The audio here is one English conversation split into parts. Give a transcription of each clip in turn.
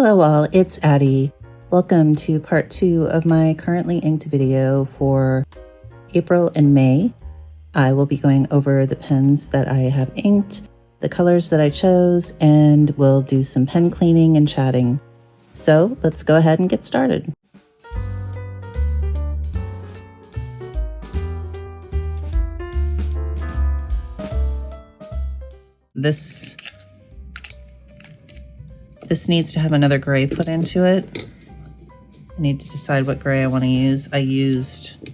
Hello all, it's Addie. Welcome to part 2 of my currently inked video for April and May. I will be going over the pens that I have inked, the colors that I chose, and we'll do some pen cleaning and chatting. So let's go ahead and get started. This needs to have another gray put into it. I need to decide what gray I want to use. I used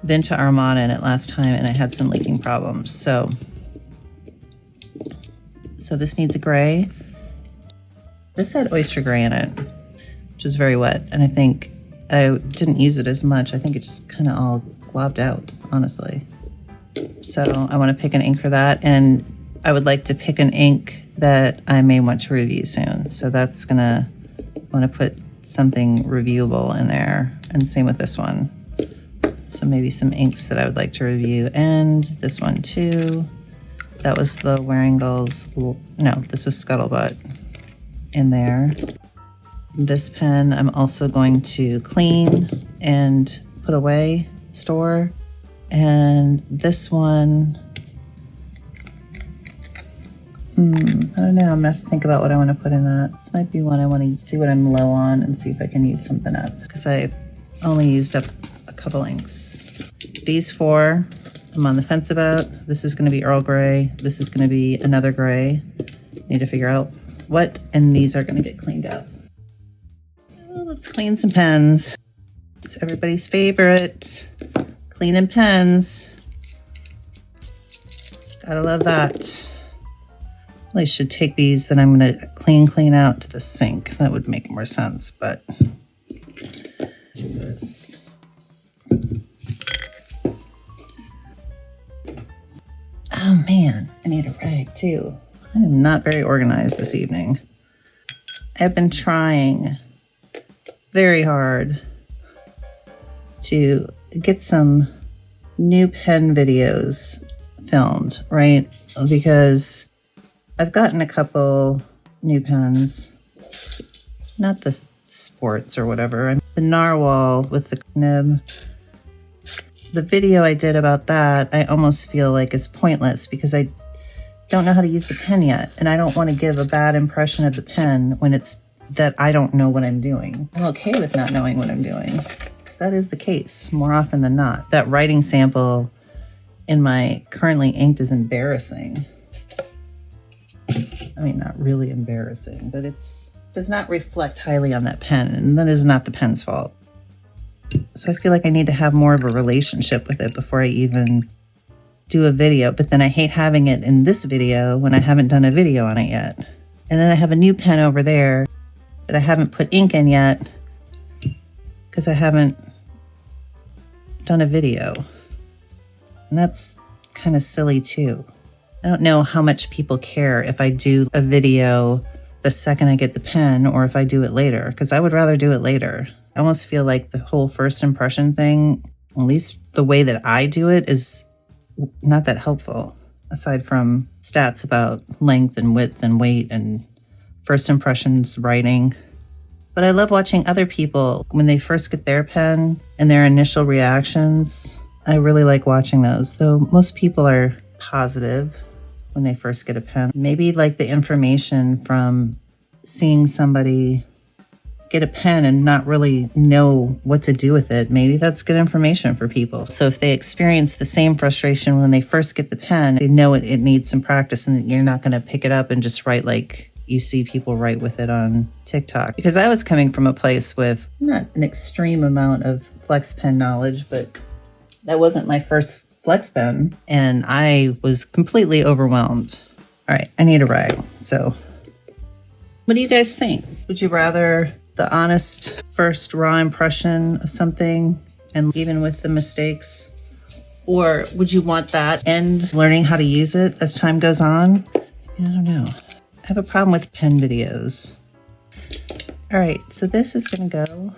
Vinta Armada in it last time and I had some leaking problems. So this needs a gray. This had Oyster gray in it, which is very wet. And I think I didn't use it as much. I think it just kind of all globbed out, honestly. So I want to pick an ink for that. And I would like to pick an ink that I may want to review soon. So that's gonna want to put something reviewable in there, and same with this one. So maybe some inks that I would like to review, and this one too. That was the Waringall's, no, this was Scuttlebutt in there. This pen I'm also going to clean and put away, store. And this one, I don't know, I'm gonna have to think about what I want to put in that. This might be one I want to see what I'm low on and see if I can use something up, because I only used up a couple inks. These 4 I'm on the fence about. This is going to be Earl Grey. This is going to be another gray. Need to figure out what, and these are going to get cleaned up. Well, let's clean some pens. It's everybody's favorite. Cleaning pens. Gotta love that. I should take these that I'm going to clean out to the sink. That would make more sense, but do this. Oh man, I need a rag too. I am not very organized this evening. I've been trying very hard to get some new pen videos filmed, right? Because I've gotten a couple new pens, not the sports or whatever. The Narwhal with the nib. The video I did about that, I almost feel like is pointless because I don't know how to use the pen yet. And I don't want to give a bad impression of the pen when it's that I don't know what I'm doing. I'm okay with not knowing what I'm doing, because that is the case more often than not. That writing sample in my currently inked is embarrassing. I mean, not really embarrassing, but it does not reflect highly on that pen, and that is not the pen's fault. So I feel like I need to have more of a relationship with it before I even do a video, but then I hate having it in this video when I haven't done a video on it yet. And then I have a new pen over there that I haven't put ink in yet because I haven't done a video. And that's kind of silly too. I don't know how much people care if I do a video the second I get the pen or if I do it later, because I would rather do it later. I almost feel like the whole first impression thing, at least the way that I do it, is not that helpful, aside from stats about length and width and weight and first impressions writing. But I love watching other people when they first get their pen and their initial reactions. I really like watching those, though most people are positive when they first get a pen. Maybe like the information from seeing somebody get a pen and not really know what to do with it, maybe that's good information for people. So if they experience the same frustration when they first get the pen, they know it needs some practice and you're not going to pick it up and just write like you see people write with it on TikTok. Because I was coming from a place with not an extreme amount of flex pen knowledge, but that wasn't my first flex pen, and I was completely overwhelmed. All right, I need a rag. So what do you guys think? Would you rather the honest first raw impression of something, and even with the mistakes, or would you want that and learning how to use it as time goes on? I don't know. I have a problem with pen videos. All right, so this is gonna go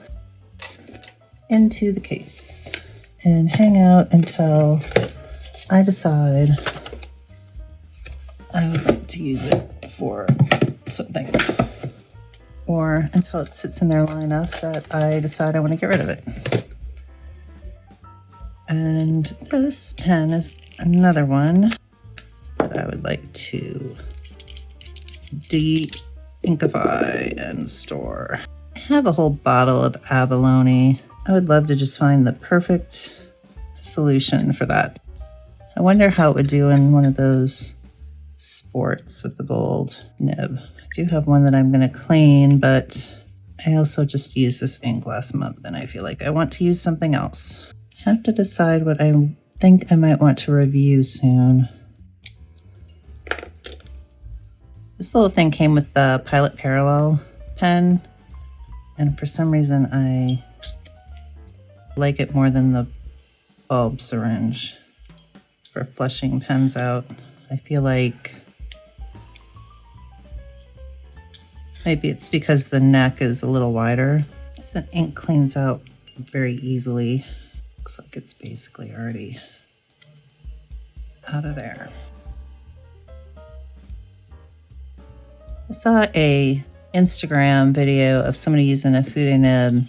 into the case and hang out until I decide I would like to use it for something. or until it sits in there long enough that I decide I want to get rid of it. And this pen is another one that I would like to de-inkify and store. I have a whole bottle of abalone. I would love to just find the perfect solution for that. I wonder how it would do in one of those sports with the gold nib. I do have one that I'm going to clean, but I also just used this ink last month and I feel like I want to use something else. I have to decide what I think I might want to review soon. This little thing came with the Pilot Parallel pen, and for some reason I like it more than the bulb syringe for flushing pens out. I feel like maybe it's because the neck is a little wider. This ink cleans out very easily. Looks like it's basically already out of there. I saw a Instagram video of somebody using a Fude nib,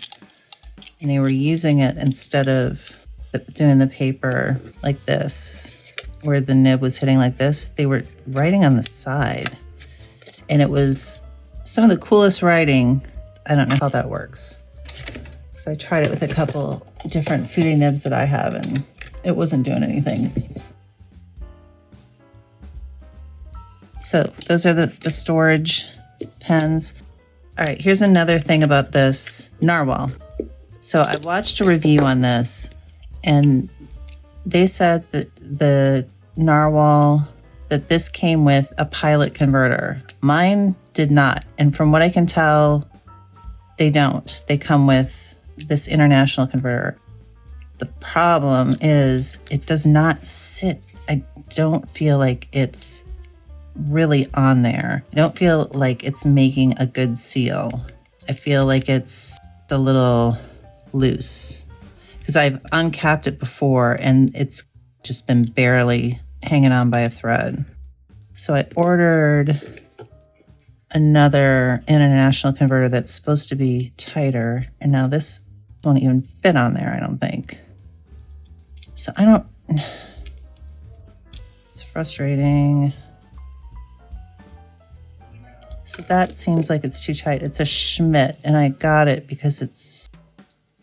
and they were using it instead of doing the paper like this, where the nib was hitting like this. They were writing on the side, and it was some of the coolest writing. I don't know how that works. So I tried it with a couple different Fude nibs that I have, and it wasn't doing anything. So those are the storage pens. All right, here's another thing about this narwhal. So I watched a review on this, and they said that the narwhal, that this came with a pilot converter. Mine did not. And from what I can tell, they don't. They come with this international converter. The problem is it does not sit. I don't feel like it's really on there. I don't feel like it's making a good seal. I feel like it's a little loose because I've uncapped it before and it's just been barely hanging on by a thread. So I ordered another international converter that's supposed to be tighter, and now this won't even fit on there, I don't think. So I don't, it's frustrating. So that seems like it's too tight. It's a Schmidt, and I got it because it's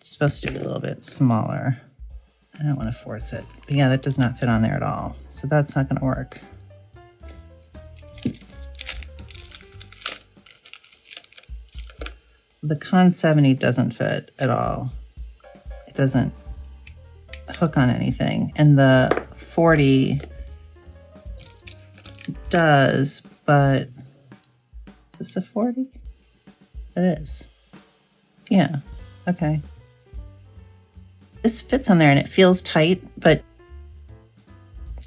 supposed to be a little bit smaller. I don't want to force it. But yeah, that does not fit on there at all. So that's not going to work. The Con 70 doesn't fit at all. It doesn't hook on anything. And the 40 does, but is this a 40? It is. Yeah, okay. This fits on there and it feels tight, but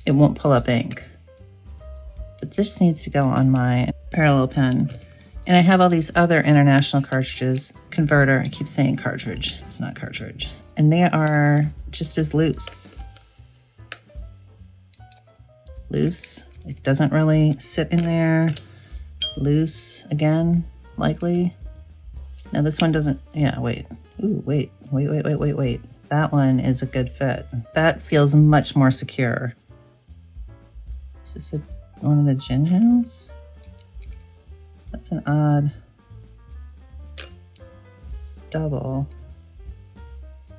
it won't pull up ink. But this needs to go on my parallel pen. And I have all these other international cartridges. Converter, I keep saying cartridge. It's not cartridge. And they are just as loose. Loose. It doesn't really sit in there. Loose again, likely. No, this one doesn't. Yeah, wait. Ooh, wait. That one is a good fit. That feels much more secure. Is this one of the gin handles? That's an odd. It's double.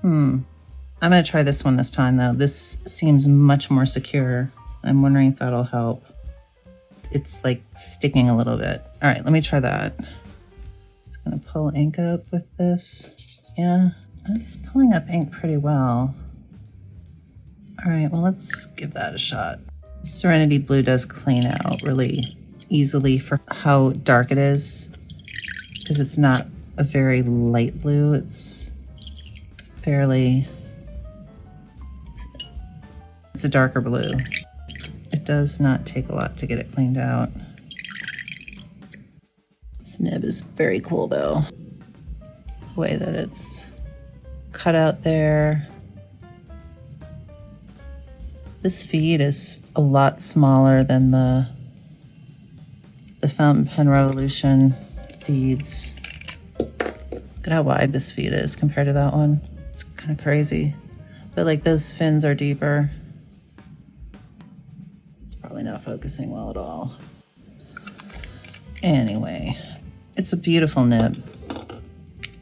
I'm going to try this one this time, though. This seems much more secure. I'm wondering if that'll help. It's like sticking a little bit. All right, let me try that. It's going to pull ink up with this. Yeah, it's pulling up ink pretty well. All right, well, let's give that a shot. Serenity Blue does clean out really easily for how dark it is, because it's not a very light blue. It's fairly, it's a darker blue. It does not take a lot to get it cleaned out. This nib is very cool though. The way that it's cut out there. This feed is a lot smaller than the Fountain Pen Revolution feeds. Look at how wide this feet is compared to that one. It's kind of crazy. But like those fins are deeper. It's probably not focusing well at all. Anyway, it's a beautiful nib. I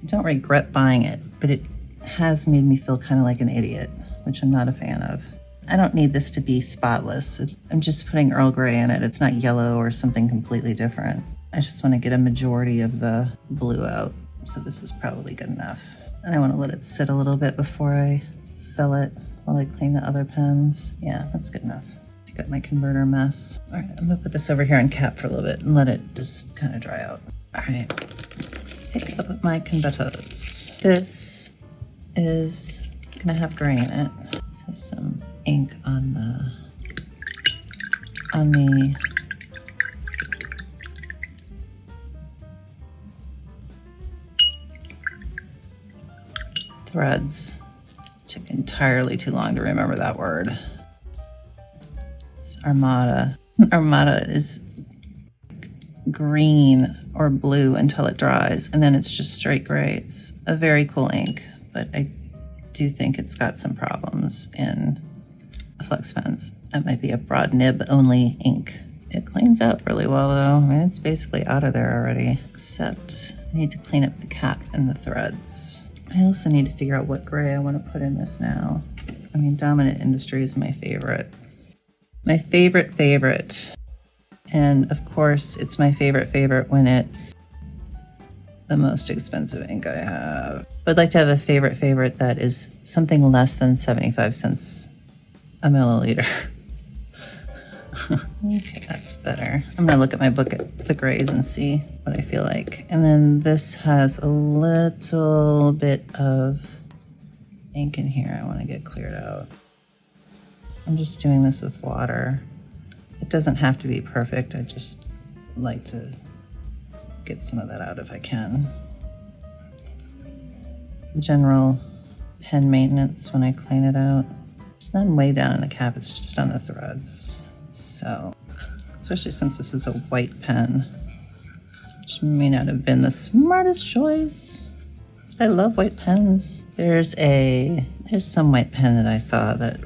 don't regret buying it, but it has made me feel kind of like an idiot, which I'm not a fan of. I don't need this to be spotless. I'm just putting Earl Grey in it. It's not yellow or something completely different. I just want to get a majority of the blue out. So this is probably good enough. And I want to let it sit a little bit before I fill it while I clean the other pens. Yeah, that's good enough. I got my converter mess. All right, I'm gonna put this over here on cap for a little bit and let it just kind of dry out. All right, pick up my converters. This is gonna have gray in it. This has some ink on the threads. Took entirely too long to remember that word. It's Armada. Armada is green or blue until it dries, and then it's just straight gray. It's a very cool ink, but I do think it's got some problems in flex pens. That might be a broad nib only ink. It cleans out really well though. I mean, it's basically out of there already, except I need to clean up the cap and the threads. I also need to figure out what gray I want to put in this now. I mean, Dominant Industry is my favorite. My favorite. And of course, it's my favorite when it's the most expensive ink I have. But I'd like to have a favorite that is something less than 75 cents a milliliter. Okay, that's better. I'm gonna look at my book at the grays and see what I feel like. And then this has a little bit of ink in here I want to get cleared out. I'm just doing this with water. It doesn't have to be perfect. I just like to get some of that out if I can. General pen maintenance when I clean it out. It's not way down in the cap, it's just on the threads. So, especially since this is a white pen, which may not have been the smartest choice. I love white pens. There's some white pen that I saw that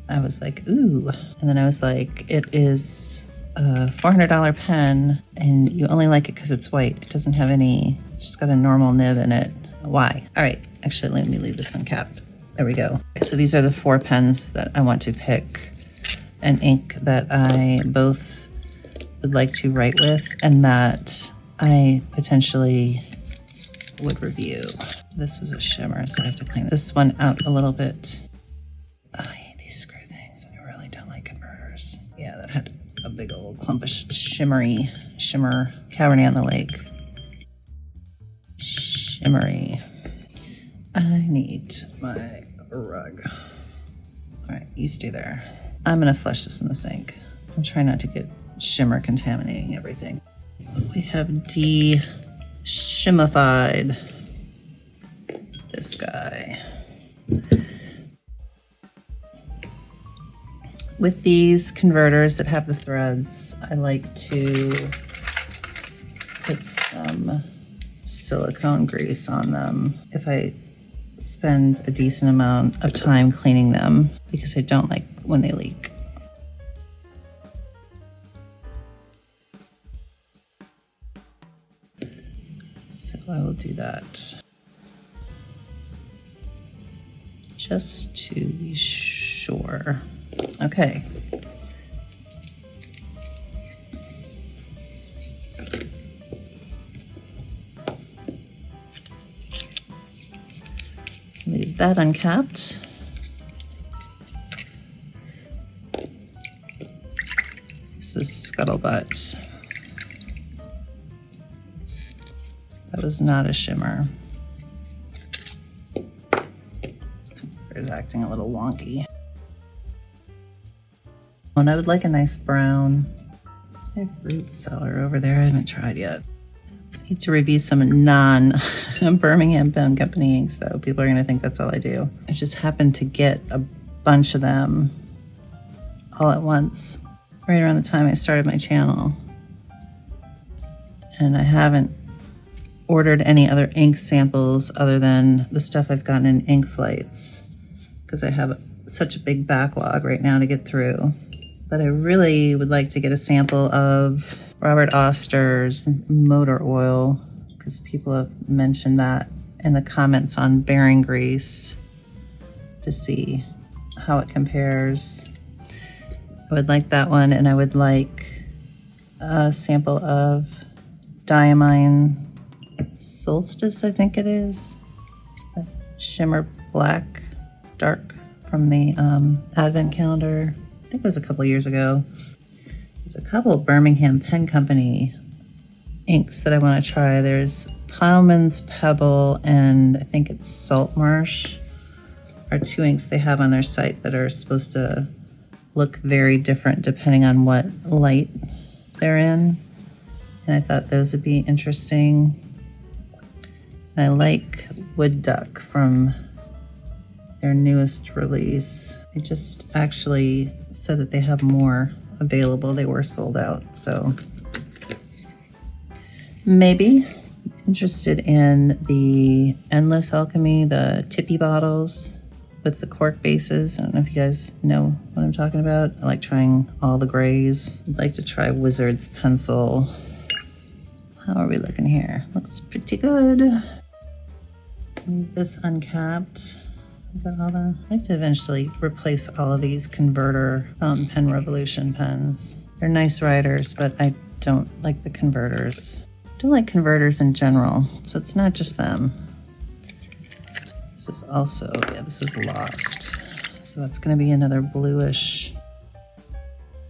I was like, ooh. And then I was like, it is a $400 pen and you only like it because it's white. It doesn't have it's just got a normal nib in it. Why? All right, actually, let me leave this uncapped. There we go. So these are the 4 pens that I want to pick. An ink that I both would like to write with and that I potentially would review. This was a shimmer, so I have to clean this one out a little bit. I hate these screw things. I really don't like converters. Yeah, that had a big old clump of shimmer. Cabernet on the Lake. Shimmery. I need my rug. All right, you stay there. I'm gonna flush this in the sink. I'm trying not to get shimmer contaminating everything. We have de-shimmified this guy. With these converters that have the threads, I like to put some silicone grease on them if I spend a decent amount of time cleaning them, because I don't like when they leak. So I will do that just to be sure. Okay. Leave that uncapped. This was Scuttlebutt. That was not a shimmer. It's acting a little wonky. And I would like a nice brown. I have root cellar over there. I haven't tried yet. I need to review some non-Birmingham Pen Company inks, though. People are going to think that's all I do. I just happened to get a bunch of them all at once, right around the time I started my channel. And I haven't ordered any other ink samples other than the stuff I've gotten in ink flights, because I have such a big backlog right now to get through. But I really would like to get a sample of Robert Oster's motor oil, because people have mentioned that in the comments on bearing grease, to see how it compares. I would like that one, and I would like a sample of Diamine Solstice, I think it is. A shimmer black dark from the advent calendar. I think it was a couple years ago. There's a couple of Birmingham Pen Company inks that I want to try. There's Plowman's Pebble and I think it's Salt Marsh are two inks they have on their site that are supposed to look very different depending on what light they're in. And I thought those would be interesting. And I like Wood Duck from their newest release. They just actually said that they have more available. They were sold out, so maybe. Interested in the Endless Alchemy, the tippy bottles with the cork bases. I don't know if you guys know what I'm talking about. I like trying all the grays. I'd like to try Wizard's Pencil. How are we looking here? Looks pretty good. Leave this uncapped. Got all the, I'd like to eventually replace all of these converter Pen Revolution pens. They're nice writers, but I don't like the converters. I don't like converters in general, so it's not just them. This was also, yeah, this was Lost. So that's gonna be another bluish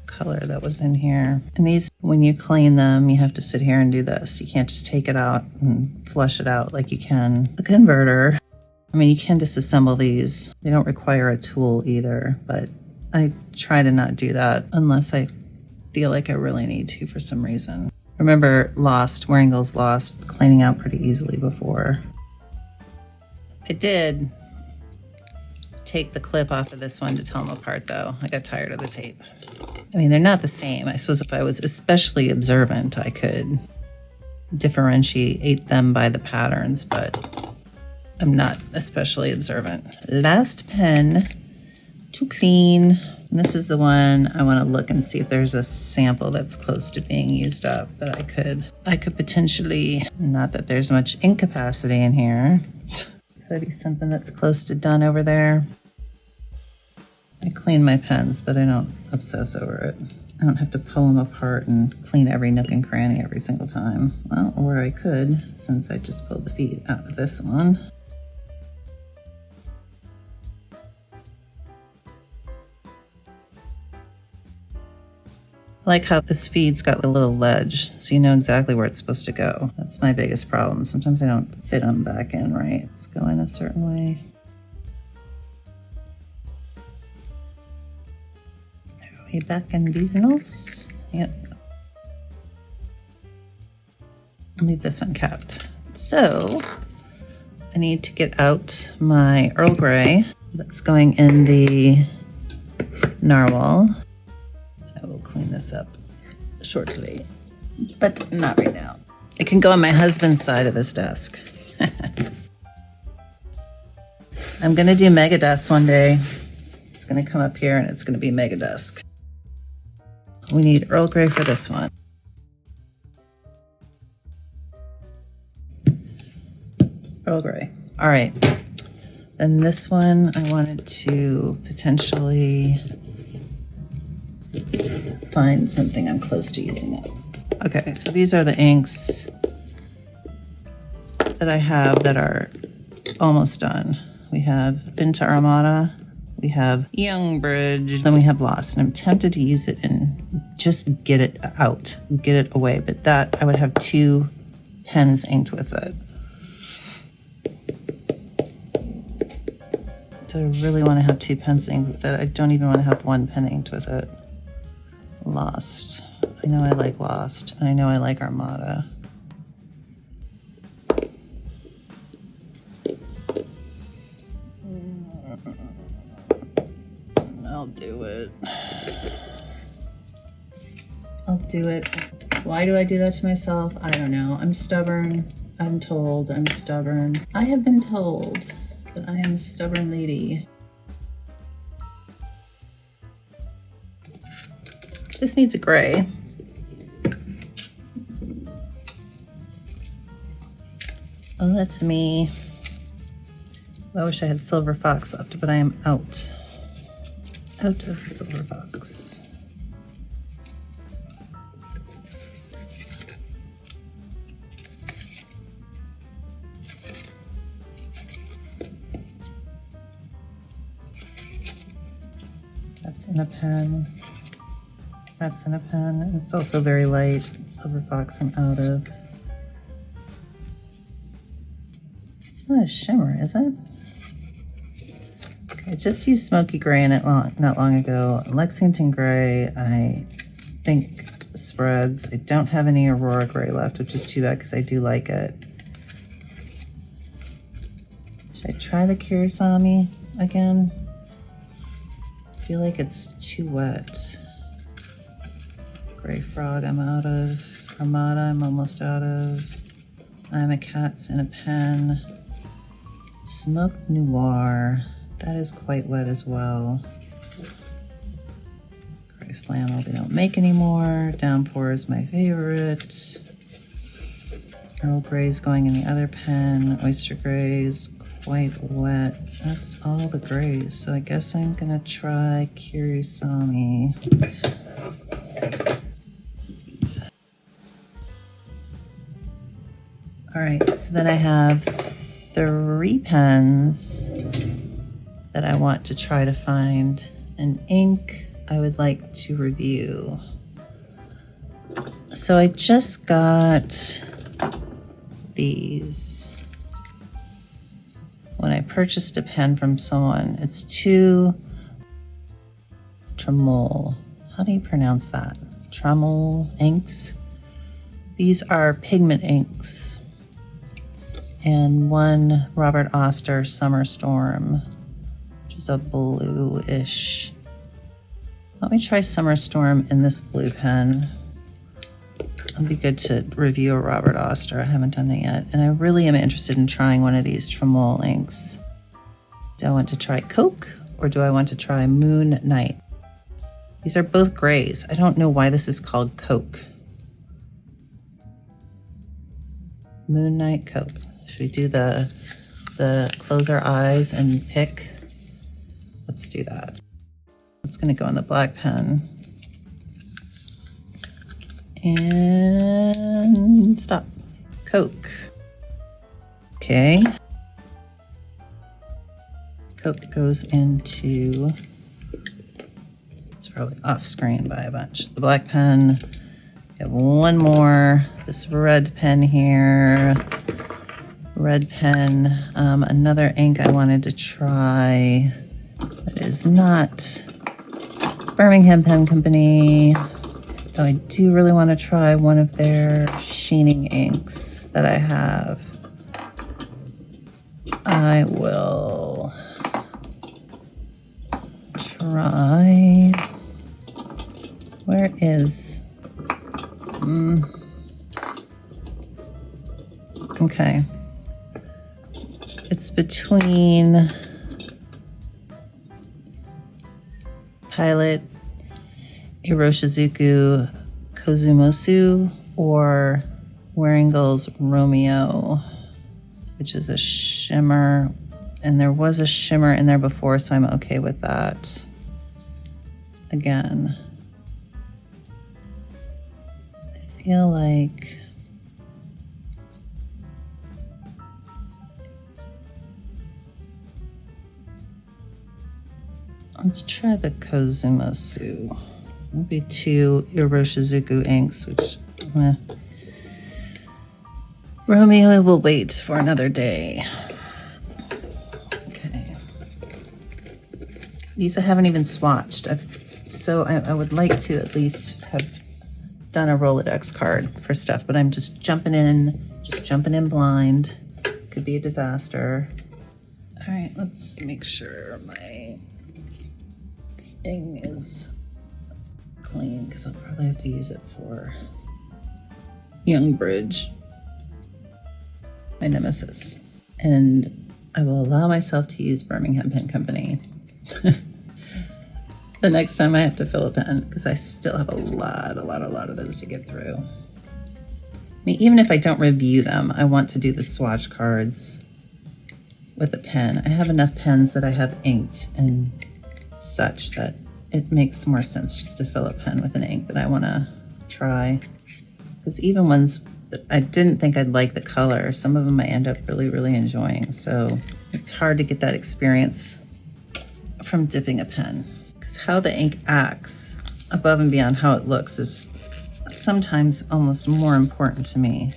color that was in here. And these, when you clean them, you have to sit here and do this. You can't just take it out and flush it out like you can the converter. I mean, you can disassemble these. They don't require a tool either, but I try to not do that unless I feel like I really need to for some reason. Remember Lost, Waringall's Lost, cleaning out pretty easily before. I did take the clip off of this one to tell them apart though. I got tired of the tape. I mean, they're not the same. I suppose if I was especially observant, I could differentiate them by the patterns, but I'm not especially observant. Last pen to clean. And this is the one I want to look and see if there's a sample that's close to being used up that I could potentially, not that there's much ink capacity in here. Could be something that's close to done over there. I clean my pens, but I don't obsess over it. I don't have to pull them apart and clean every nook and cranny every single time. Well, or I could, since I just pulled the feet out of this one. I like how this feed's got a little ledge, so you know exactly where it's supposed to go. That's my biggest problem. Sometimes I don't fit them back in right. Let's go in a certain way. Are we back in business? Yep. I'll leave this uncapped. So, I need to get out my Earl Grey that's going in the narwhal. I will clean this up shortly, but not right now. It can go on my husband's side of this desk. I'm gonna do Mega Dust one day. It's gonna come up here and it's gonna be Mega Dusk. We need Earl Grey for this one. Earl Grey. All right. Then this one I wanted to potentially find something I'm close to using up. Okay, so these are the inks that I have that are almost done. We have Vinta Armada, we have Eung Bridge, then we have Lost. And I'm tempted to use it and just get it out, get it away. But that, I would have 2 pens inked with it. Do I really want to have 2 pens inked with it? I don't even want to have 1 pen inked with it. Lost. I know I like Lost, and I know I like Armada. I'll do it. I'll do it. Why do I do that to myself? I don't know. I'm stubborn. I'm told I'm stubborn. I have been told that I am a stubborn lady. This needs a gray. Let me. I wish I had Silver Fox left, but I am out of the Silver Fox. That's in a pen. That's in a pen. It's also very light. Silver Fox I'm out of. It's not a shimmer, is it? Okay, I just used Smoky Gray in it not long ago. Lexington Gray, I think spreads. I don't have any Aurora Gray left, which is too bad because I do like it. Should I try the Kirisami again? I feel like it's too wet. Gray Frog I'm out of. Armada I'm almost out of. I'm a Cat's in a pen. Smoke Noir, that is quite wet as well. Gray Flannel they don't make anymore. Downpour is my favorite. Earl Gray's going in the other pen. Oyster Gray's quite wet. That's all the grays, so I guess I'm gonna try Kirisami. All right, so then I have 3 pens that I want to try to find an ink I would like to review. So I just got these when I purchased a pen from someone. It's 2 Tramol. How do you pronounce that? Tramol inks. These are pigment inks. And 1 Robert Oster Summer Storm, which is a bluish. Let me try Summer Storm in this blue pen. It'll be good to review a Robert Oster. I haven't done that yet. And I really am interested in trying one of these Tramol inks. Do I want to try Coke or do I want to try Moon Night? These are both grays. I don't know why this is called Coke. Moon Night Coke. Should we do the close our eyes and pick? Let's do that. It's gonna go in the black pen. And stop. Coke. Okay. Coke goes into, it's probably off screen by a bunch. The black pen. We have 1 more. This red pen here. Red pen, another ink I wanted to try that is not Birmingham Pen Company, though I do really want to try one of their sheening inks that I have. I will try, where is, okay. It's between Pilot, Iroshizuku, Kosumosu, or Waringall's Romeo, which is a shimmer. And there was a shimmer in there before, so I'm okay with that. Again, I feel like let's try the Kosumosu. Maybe 2 Iroshizuku inks, which Romeo will wait for another day. Okay. These I haven't even swatched. So I would like to at least have done a Rolodex card for stuff, but I'm just jumping in blind. Could be a disaster. All right, let's make sure my thing is clean because I'll probably have to use it for Young Bridge. my nemesis. And I will allow myself to use Birmingham Pen Company the next time I have to fill a pen, because I still have a lot of those to get through. I mean, even if I don't review them, I want to do the swatch cards with a pen. I have enough pens that I have inked and such that it makes more sense just to fill a pen with an ink that I want to try. Because even ones that I didn't think I'd like the color, some of them I end up really enjoying. So it's hard to get that experience from dipping a pen. Because how the ink acts above and beyond how it looks is sometimes almost more important to me.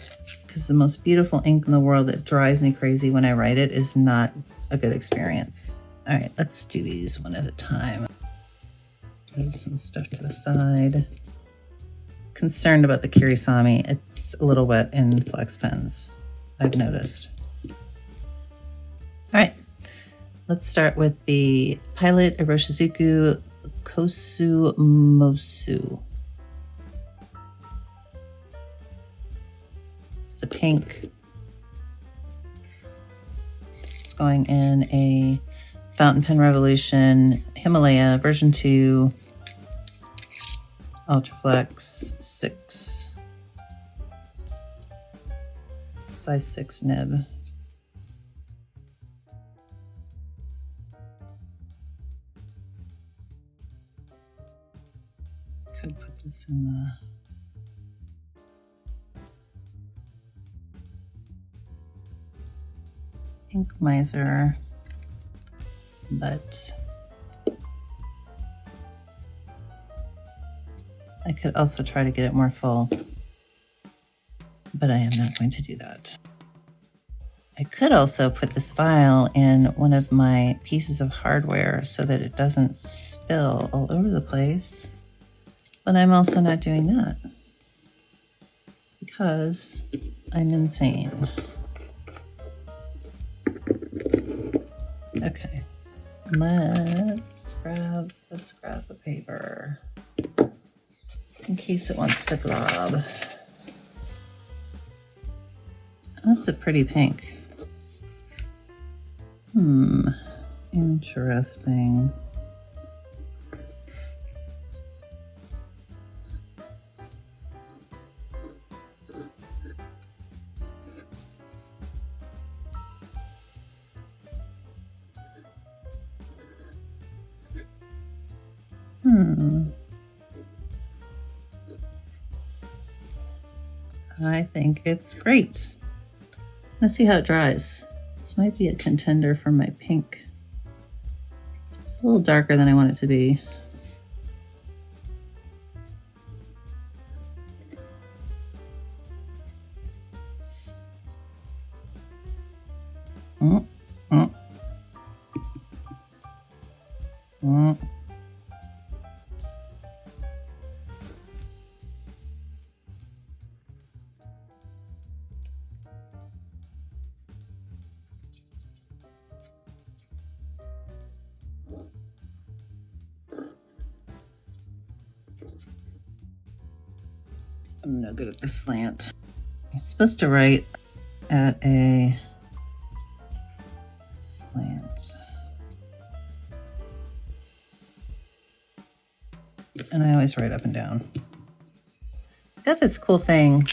Because the most beautiful ink in the world that drives me crazy when I write it is not a good experience. All right, let's do these one at a time. Move some stuff to the side. Concerned about the Kiri. It's a little wet in flex pens, I've noticed. All right, let's start with the Pilot Iroshizuku Kosumosu. It's a pink. It's going in a Fountain Pen Revolution Himalaya version 2 Ultraflex 6 size 6 nib. Could put this in the ink miser, but I could also try to get it more full, but I am not going to do that. I could also put this vial in one of my pieces of hardware so that it doesn't spill all over the place, but I'm also not doing that because I'm insane. Okay, let's grab the scrap of paper in case it wants to glob. That's a pretty pink. Interesting. I think it's great. Let's see how it dries. This might be a contender for my pink. It's a little darker than I want it to be. I'm no good at the slant. You're supposed to write at a slant. And I always write up and down. I've got this cool thing,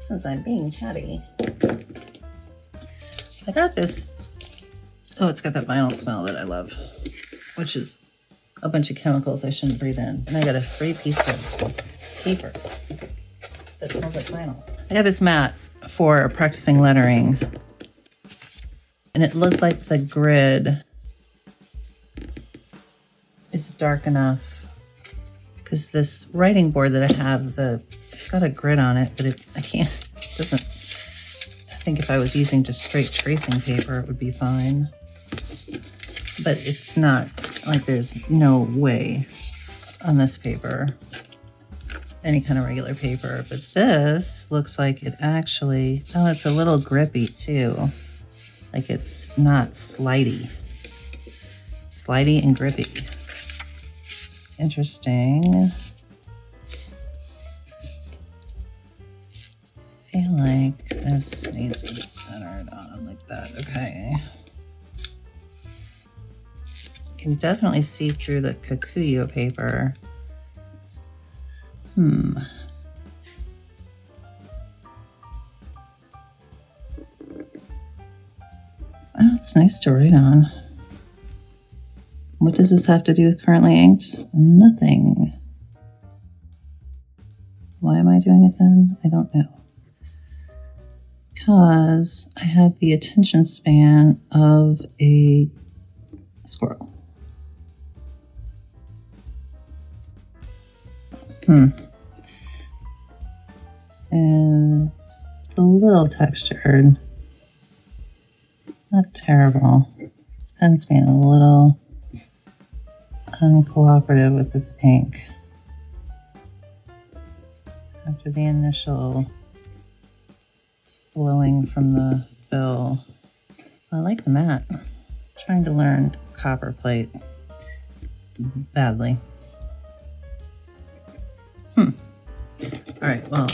since I'm being chatty. I got this, oh, it's got that vinyl smell that I love, which is a bunch of chemicals I shouldn't breathe in. And I got a free piece of paper that smells like vinyl. I got this mat for practicing lettering, and it looked like the grid is dark enough because this writing board that I have, it's got a grid on it, but I think if I was using just straight tracing paper, it would be fine. But it's not, like there's no way on this paper, any kind of regular paper. But this looks like it actually, oh, it's a little grippy too. Like it's not slidey. Slidey and grippy. It's interesting. feel like this needs to be centered on like that. Okay. You can definitely see through the Kikuyo paper. Oh, it's nice to write on. What does this have to do with currently inked? Nothing. Why am I doing it then? I don't know. Because I have the attention span of a squirrel. This is a little textured. Not terrible. This pen's being a little uncooperative with this ink. After the initial flowing from the fill. I like the matte. I'm trying to learn copper plate badly. Alright, well,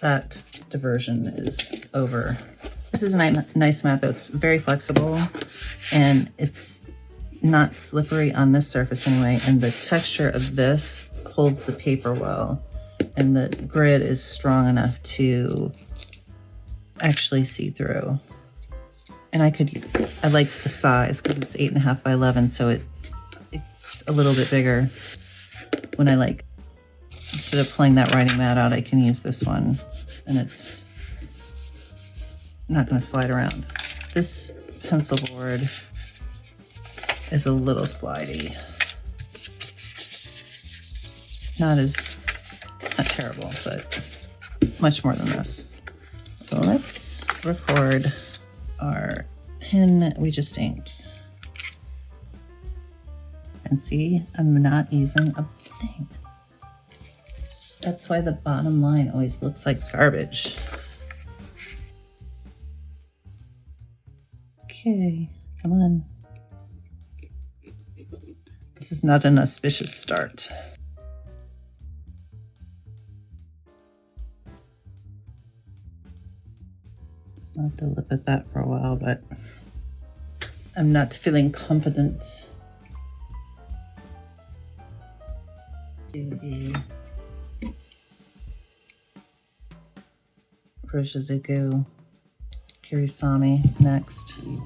that diversion is over. This is a nice mat though. It's very flexible and it's not slippery on this surface anyway. And the texture of this holds the paper well. And the grid is strong enough to actually see through. And I like the size because it's 8.5 by 11, so it's a little bit bigger. When I instead of pulling that writing mat out, I can use this one, and it's not going to slide around. This pencil board is a little slidey. Not terrible, but much more than this. So let's record our pen we just inked. And see, I'm not using a thing. That's why the bottom line always looks like garbage. Okay, come on. This is not an auspicious start. I'll have to look at that for a while, but I'm not feeling confident. Do the Iroshizuku Kiri next. And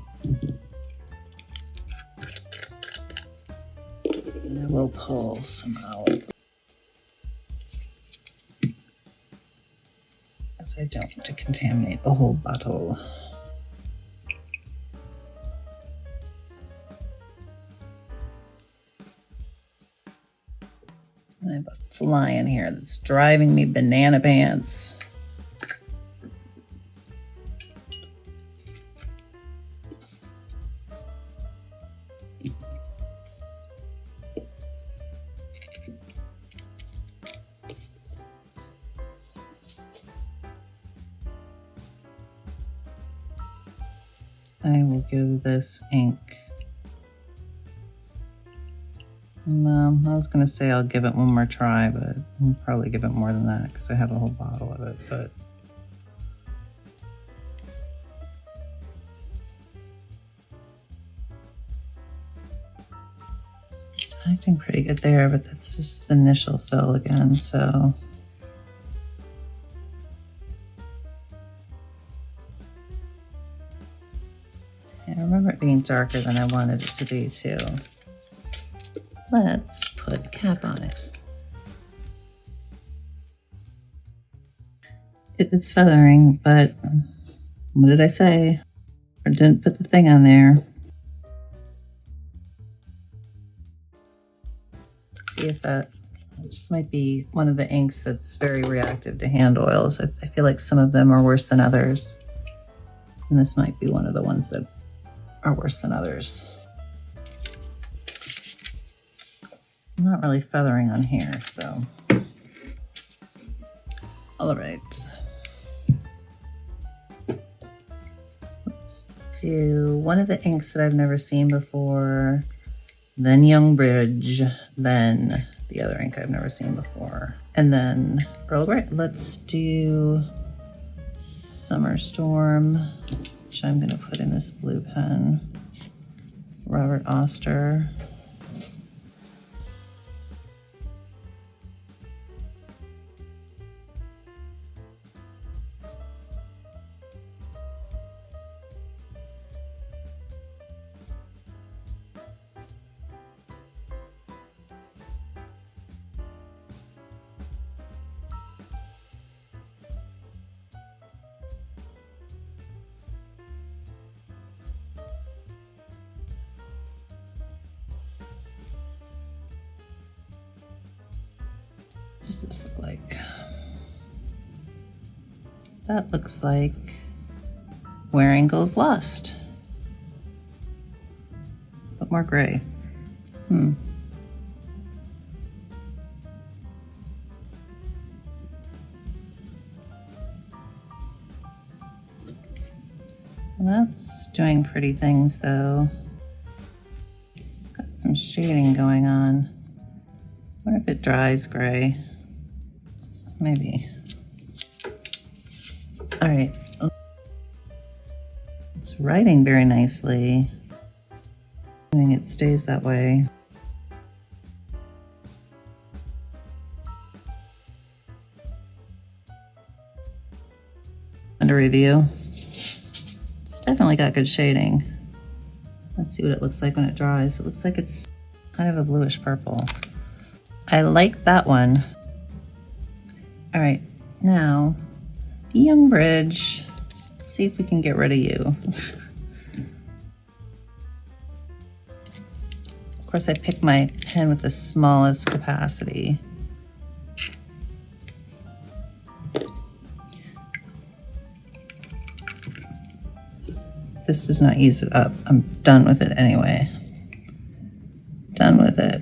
I will pull some out. As I don't want to contaminate the whole bottle. I have a fly in here that's driving me banana pants. I will give this ink. No, I was going to say I'll give it one more try, but I'll probably give it more than that because I have a whole bottle of it. But it's acting pretty good there, but that's just the initial fill again, so. I remember it being darker than I wanted it to be too. Let's put a cap on it. It is feathering, but what did I say? I didn't put the thing on there. Let's see if that just might be one of the inks that's very reactive to hand oils. I feel like some of them are worse than others. And this might be one of the ones that are worse than others. It's not really feathering on here, so. All right. Let's do one of the inks that I've never seen before, then Young Bridge, then the other ink I've never seen before, and then Earl Grey. Let's do Summer Storm, which I'm going to put in this blue pen. Robert Oster. What does this look like? That looks like Wearing Goes Lost, but more gray. And that's doing pretty things though. It's got some shading going on. What if it dries gray? Maybe. All right. It's writing very nicely. I think it stays that way. Under review. It's definitely got good shading. Let's see what it looks like when it dries. It looks like it's kind of a bluish purple. I like that one. All right, now, Eung Bridge. Let's see if we can get rid of you. Of course, I picked my pen with the smallest capacity. This does not use it up. I'm done with it anyway. Done with it.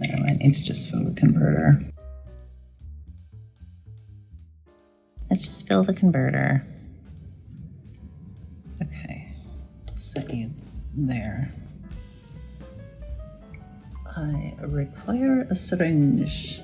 I need to just fill the converter. Let's just fill the converter. Okay, I'll set you there. I require a syringe.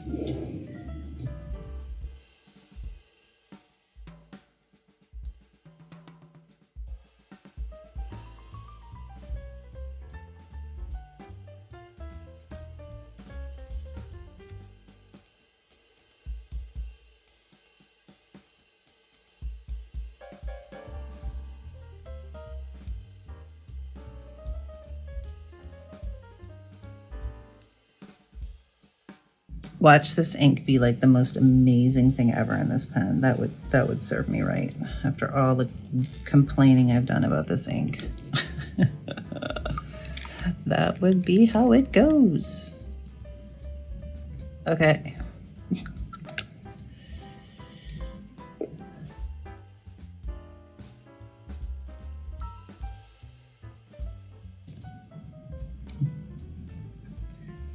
Watch this ink be like the most amazing thing ever in this pen. That would serve me right after all the complaining I've done about this ink. That would be how it goes. Okay.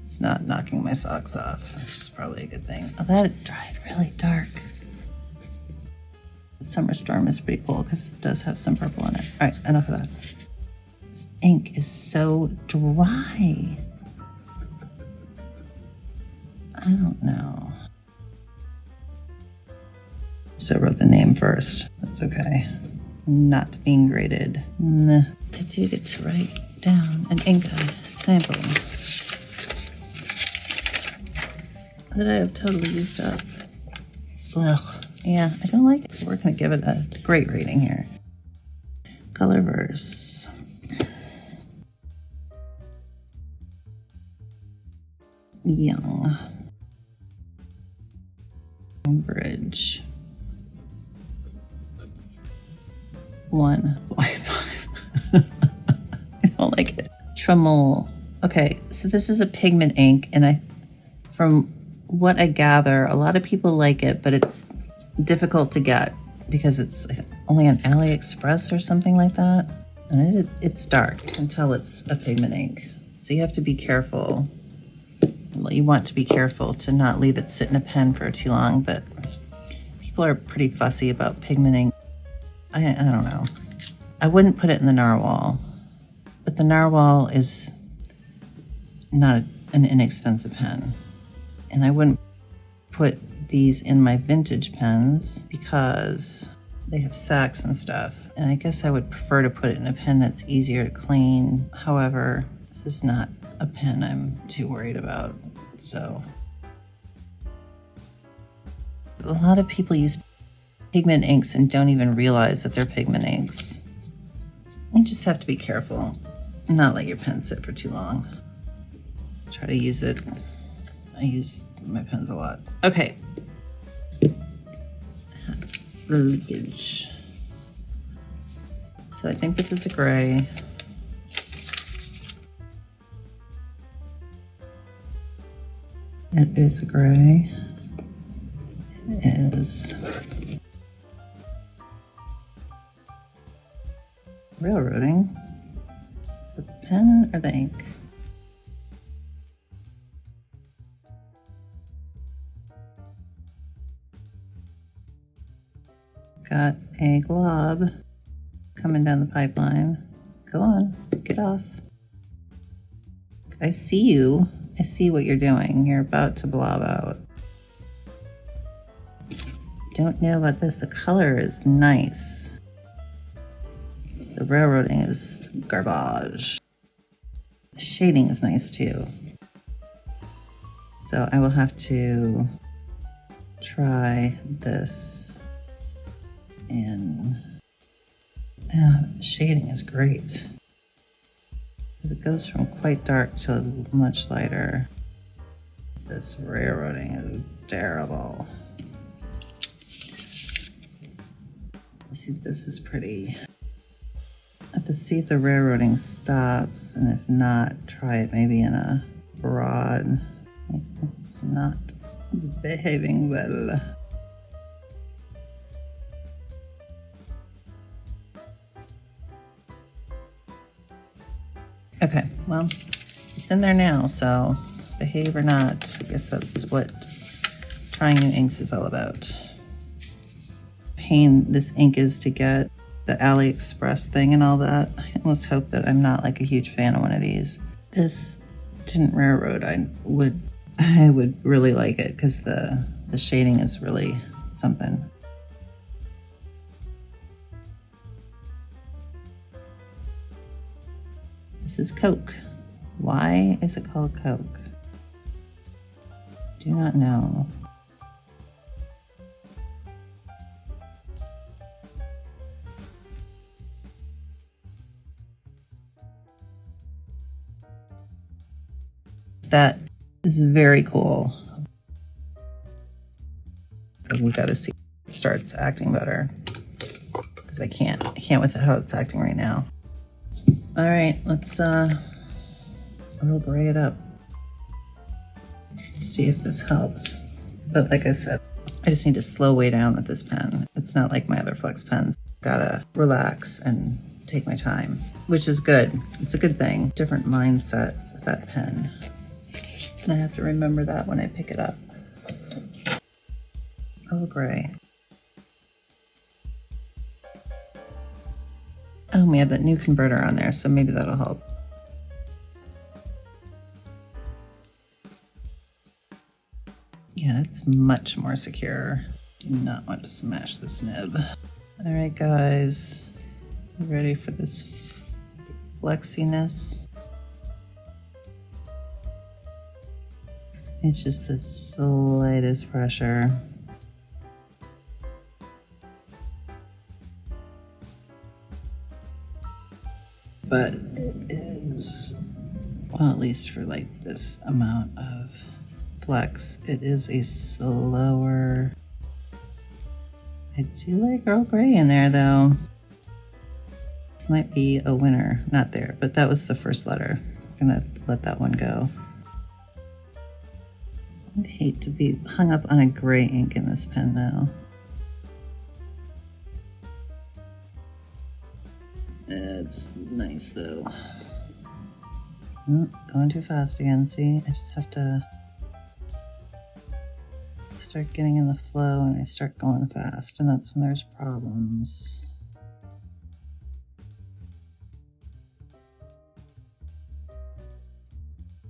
It's not knocking my socks off, which is probably a good thing. Oh, that dried really dark. The Summer Storm is pretty cool because it does have some purple in it. All right, enough of that. This ink is so dry. I don't know. So I wrote the name first. That's okay. Not being graded. Nah. I do get to write down an ink sample that I have totally used up. Ugh. Yeah, I don't like it, so we're going to give it a great rating here. Colorverse. Eung. Bridge. 1.5. I don't like it. Tramol. Okay, so this is a pigment ink, and from what I gather, a lot of people like it, but it's difficult to get because it's only on AliExpress or something like that. And it's dark. You can tell it's a pigment ink. So you have to be careful. Well, you want to be careful to not leave it sit in a pen for too long, but people are pretty fussy about pigment ink. I don't know. I wouldn't put it in the narwhal, but the narwhal is not an inexpensive pen. And I wouldn't put these in my vintage pens because they have sacks and stuff. And I guess I would prefer to put it in a pen that's easier to clean. However, this is not a pen I'm too worried about. So a lot of people use pigment inks and don't even realize that they're pigment inks. You just have to be careful and not let your pen sit for too long. Try to use it. I use my pens a lot. Okay. The leakage. So I think this is a gray. It is a gray. It is railroading. Is it the pen or the ink? Got a glob coming down the pipeline. Go on, get off. I see you. I see what you're doing. You're about to blob out. Don't know about this. The color is nice. The railroading is garbage. The shading is nice too. So I will have to try this in. The shading is great. Because it goes from quite dark to much lighter. This railroading is terrible. See, this is pretty. I have to see if the railroading stops, and if not, try it maybe in a broad. It's not behaving well. Okay, well, it's in there now, so behave or not, I guess that's what trying new inks is all about. Pain this ink is to get, the AliExpress thing and all that. I almost hope that I'm not like a huge fan of one of these. This didn't railroad. I would really like it because the shading is really something. This is Coke. Why is it called Coke? Do not know. That is very cool. We gotta see if it starts acting better. Because I can't with how it's acting right now. All right, let's Earl Grey it up. Let's see if this helps. But like I said, I just need to slow way down with this pen. It's not like my other Flex pens. Gotta relax and take my time, which is good. It's a good thing. Different mindset with that pen. And I have to remember that when I pick it up. Earl Grey. Oh, we have that new converter on there, so maybe that'll help. Yeah, it's much more secure. Do not want to smash this nib. All right, guys. You ready for this flexiness? It's just the slightest pressure. But it is, well, at least for like this amount of flex, it is a slower. I do like Earl Grey in there though. This might be a winner. Not there, but that was the first letter. I'm gonna let that one go. I'd hate to be hung up on a gray ink in this pen though. It's nice though. Oh, going too fast again, see? I just have to start getting in the flow and I start going fast, and that's when there's problems.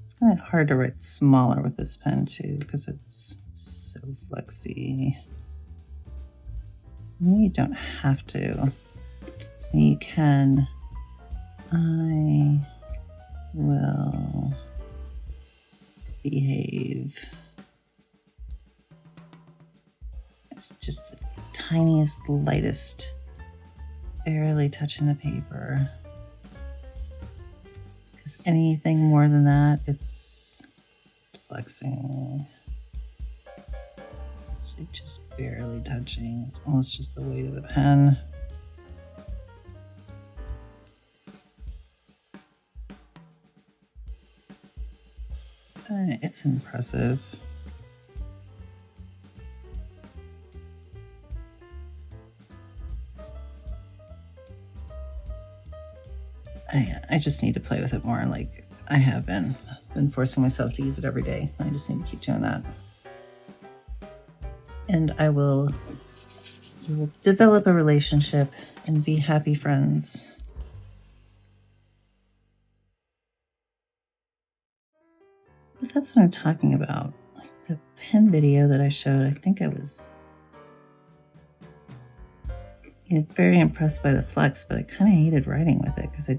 It's kind of hard to write smaller with this pen too, because it's so flexy. You don't have to. You can. I will behave. It's just the tiniest, lightest, barely touching the paper. Because anything more than that, it's flexing. It's just barely touching. It's almost just the weight of the pen. It's impressive. I just need to play with it more, like I have been forcing myself to use it every day. I just need to keep doing that. And we will develop a relationship and be happy friends. But that's what I'm talking about. Like the pen video that I showed, I think I was very impressed by the flex, but I kind of hated writing with it because I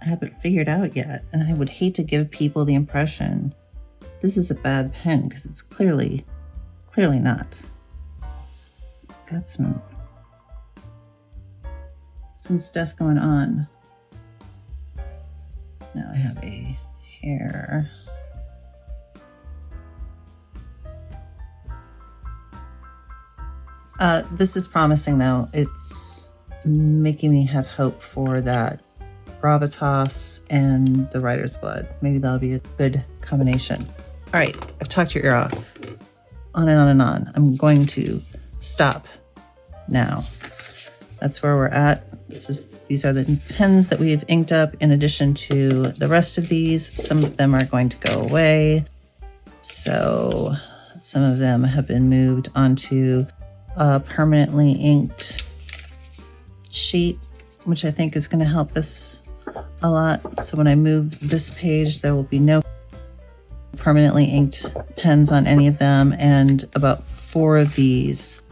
haven't figured out yet. And I would hate to give people the impression this is a bad pen, because it's clearly not. It's got some stuff going on. Now I have a hair. This is promising, though. It's making me have hope for that gravitas and the writer's blood. Maybe that'll be a good combination. All right, I've talked your ear off. On and on and on. I'm going to stop now. That's where we're at. These are the pens that we've inked up in addition to the rest of these. Some of them are going to go away. So some of them have been moved onto a permanently inked sheet, which I think is going to help us a lot. So when I move this page, there will be no permanently inked pens on any of them. And about 4 of these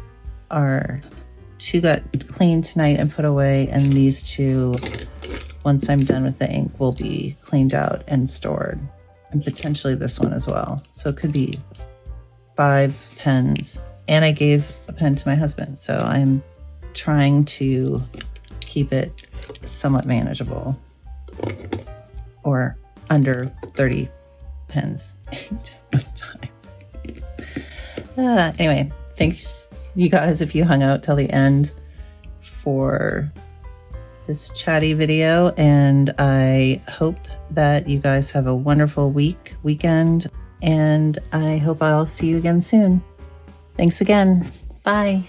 are 2 got cleaned tonight and put away. And these 2, once I'm done with the ink, will be cleaned out and stored. And potentially this one as well. So it could be 5 pens. And I gave a pen to my husband. So I'm trying to keep it somewhat manageable, or under 30 pens at one time. Anyway, thanks you guys if you hung out till the end for this chatty video. And I hope that you guys have a wonderful weekend. And I hope I'll see you again soon. Thanks again. Bye.